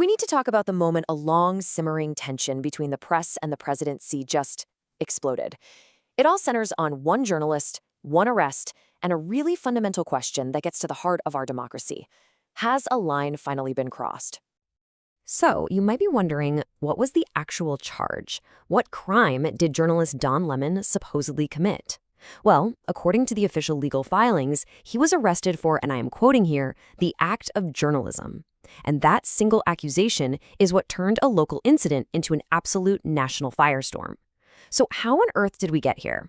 We need to talk about the moment a long, simmering tension between the press and the presidency just exploded. It all centers on one journalist, one arrest, and a really fundamental question that gets to the heart of our democracy. Has a line finally been crossed? So, you might be wondering, what was the actual charge? What crime did journalist Don Lemon supposedly commit? Well, according to the official legal filings, he was arrested for, and I am quoting here, the act of journalism. And that single accusation is what turned a local incident into an absolute national firestorm. So how on earth did we get here?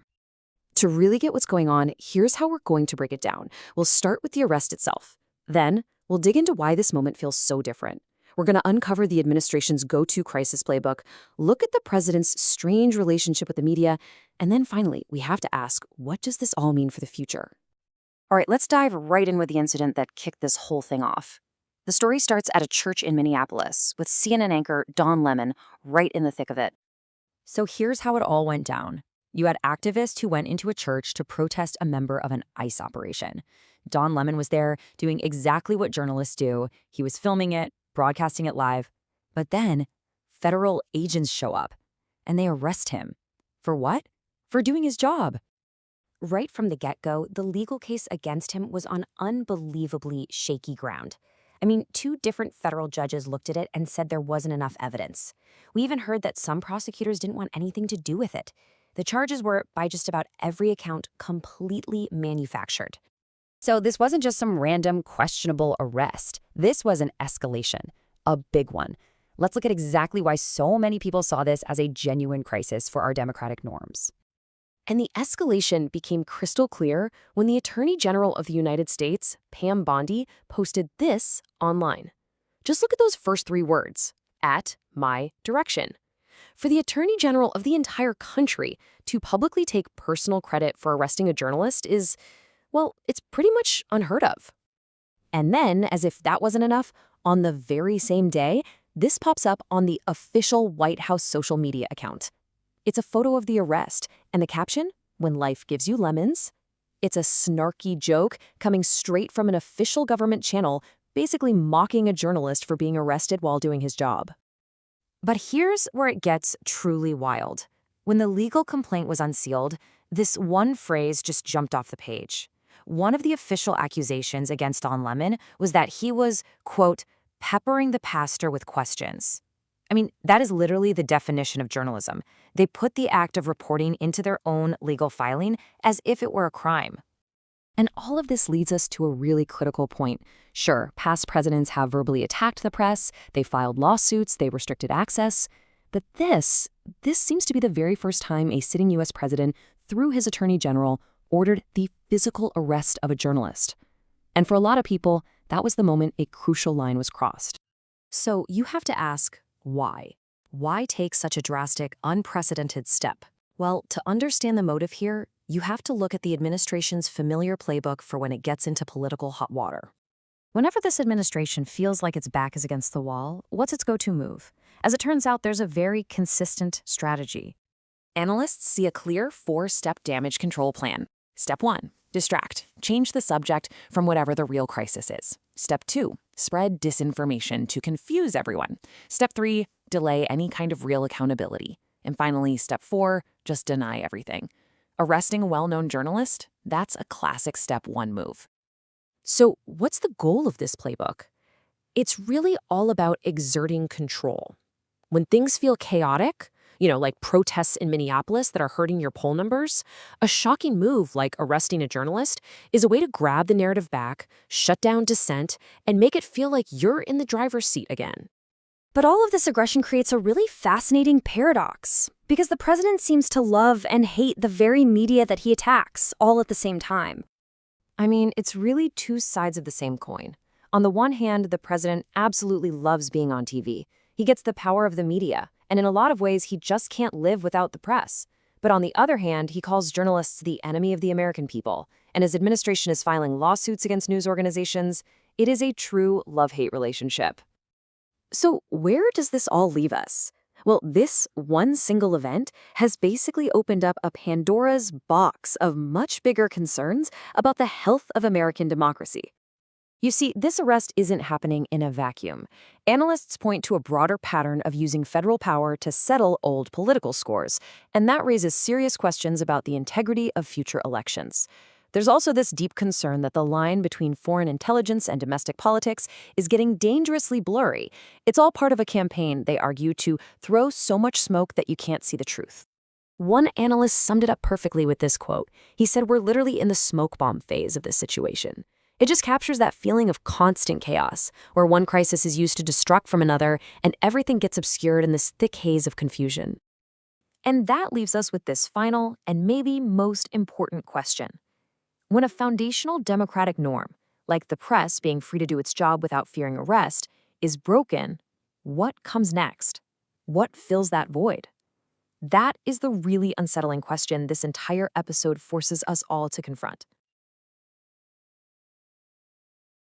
To really get what's going on, here's how we're going to break it down. We'll start with the arrest itself. Then, we'll dig into why this moment feels so different. We're going to uncover the administration's go-to crisis playbook, look at the president's strange relationship with the media, and then finally, we have to ask, what does this all mean for the future? All right, let's dive right in with the incident that kicked this whole thing off. The story starts at a church in Minneapolis, with CNN anchor Don Lemon right in the thick of it. So here's how it all went down. You had activists who went into a church to protest a member of an ICE operation. Don Lemon was there doing exactly what journalists do. He was filming it, broadcasting it live. But then, federal agents show up, and they arrest him. For what? For doing his job. Right from the get-go, the legal case against him was on unbelievably shaky ground. I mean, two different federal judges looked at it and said there wasn't enough evidence. We even heard that some prosecutors didn't want anything to do with it. The charges were, by just about every account, completely manufactured. So this wasn't just some random, questionable arrest. This was an escalation, a big one. Let's look at exactly why so many people saw this as a genuine crisis for our democratic norms. And the escalation became crystal clear when the Attorney General of the United States, Pam Bondi, posted this online. Just look at those first three words, at my direction. For the Attorney General of the entire country to publicly take personal credit for arresting a journalist is, well, it's pretty much unheard of. And then, as if that wasn't enough, on the very same day, this pops up on the official White House social media account. It's a photo of the arrest, and the caption, "When life gives you lemons." It's a snarky joke coming straight from an official government channel, basically mocking a journalist for being arrested while doing his job. But here's where it gets truly wild. When the legal complaint was unsealed, this one phrase just jumped off the page. One of the official accusations against Don Lemon was that he was, quote, peppering the pastor with questions. I mean, that is literally the definition of journalism. They put the act of reporting into their own legal filing as if it were a crime. And all of this leads us to a really critical point. Sure, past presidents have verbally attacked the press, they filed lawsuits, they restricted access. But this seems to be the very first time a sitting U.S. president, through his attorney general, ordered the physical arrest of a journalist. And for a lot of people, that was the moment a crucial line was crossed. So you have to ask, why? Why take such a drastic, unprecedented step? Well, to understand the motive here, you have to look at the administration's familiar playbook for when it gets into political hot water. Whenever this administration feels like its back is against the wall, what's its go-to move? As it turns out, there's a very consistent strategy. Analysts see a clear four-step damage control plan. Step 1, distract. Change the subject from whatever the real crisis is. Step 2, spread disinformation to confuse everyone. Step 3, delay any kind of real accountability. And finally, step 4, just deny everything. Arresting a well-known journalist? That's a classic step 1 move. So what's the goal of this playbook? It's really all about exerting control. When things feel chaotic, like protests in Minneapolis that are hurting your poll numbers, a shocking move like arresting a journalist is a way to grab the narrative back, shut down dissent, and make it feel like you're in the driver's seat again. But all of this aggression creates a really fascinating paradox, because the president seems to love and hate the very media that he attacks, all at the same time. I mean, it's really two sides of the same coin. On the one hand, the president absolutely loves being on TV. He gets the power of the media, and in a lot of ways, he just can't live without the press. But on the other hand, he calls journalists the enemy of the American people, and his administration is filing lawsuits against news organizations. It is a true love-hate relationship. So where does this all leave us? Well, this one single event has basically opened up a Pandora's box of much bigger concerns about the health of American democracy. You see, this arrest isn't happening in a vacuum. Analysts point to a broader pattern of using federal power to settle old political scores, and that raises serious questions about the integrity of future elections. There's also this deep concern that the line between foreign intelligence and domestic politics is getting dangerously blurry. It's all part of a campaign, they argue, to throw so much smoke that you can't see the truth. One analyst summed it up perfectly with this quote. He said, "We're literally in the smoke bomb phase of this situation." It just captures that feeling of constant chaos, where one crisis is used to distract from another, and everything gets obscured in this thick haze of confusion. And that leaves us with this final and maybe most important question. When a foundational democratic norm, like the press being free to do its job without fearing arrest, is broken, what comes next? What fills that void? That is the really unsettling question this entire episode forces us all to confront.